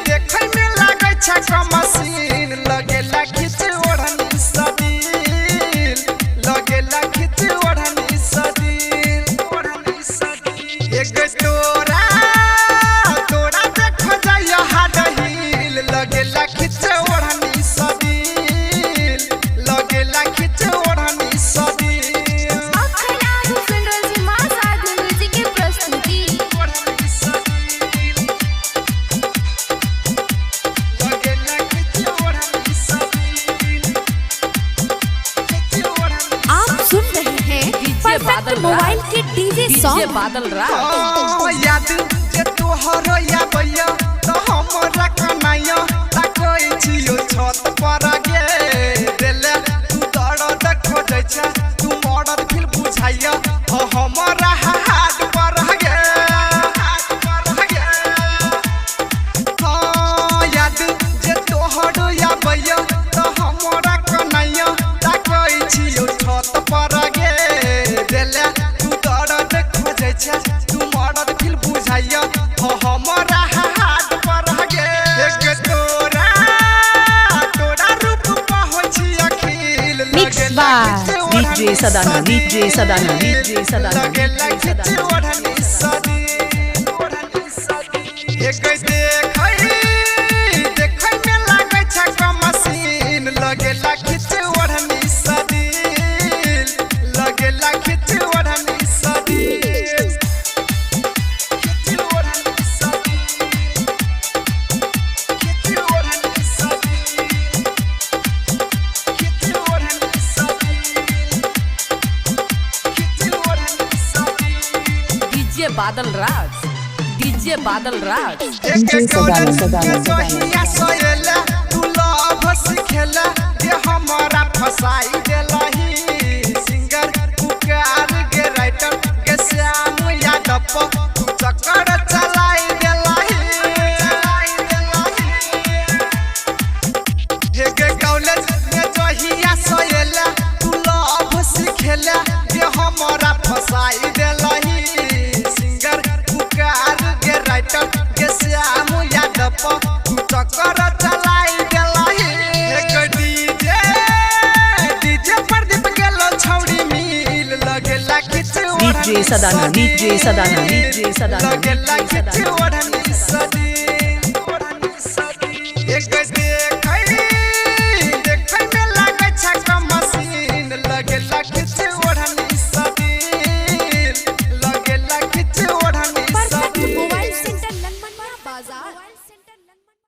देखै में लागै छै मशीन लगेला खिच ओढ़नी सदिल लगेला खिच ओढ़नी सदिल एक तोरा देख जाय हाडहिल लगेला खिच ओढ़नी सदिल लगेला खिच ओढ़नी सदिल। मोबाइल के डीजे सॉन्ग बादल राज याद जे तोहर आबैया त हमरा कनाइया ताकै छियो छत पर गे देले तू दर्द खोजै छ तू मर्द फिर बुझाइया हमरा हाथ पर गे याद जे तोहर आबैया त हमरा कनाइया ताकै छियो छत पर गे देले तू दर्द खोजै छ तू मर्द फिर बुझाइया हमरा हाथ पर गे एक तोरा रूप पहुँच छी अखिल लगेला डीजे सदाना लगेला खिच ओढ़नी सदिल एक देखै में लागै छै मशीन लगेला खिच ओढ़नी सदिल लगेला खिच ओढ़नी सदिल खिच ओढ़नी सदिल खिच ओढ़नी सदिल खिच ओढ़नी सदिल खिच ओढ़नी सदिल। डीजे बादल राज एक कहिया सोएला तू लव सिखेला जे हमरा फसाई देलही सिंगर पुकार के राइटर के श्याम यादव तू चक्कर चलाई देलही एक कॉलेज में जहिया सोएला तू लव सिखेला जे हमरा फसाई देलही सिंगर पुकार के राइटर के श्याम यादव तू चक्कर चलाई देलही एक डीजे प्रदीप गेलो छौड़ी मिल लगेला खिच डीजे सदाना लगेला खिच ओढ़नी सदिल एक देखै में लागै छै मशीन लगेला खिच ओढ़नी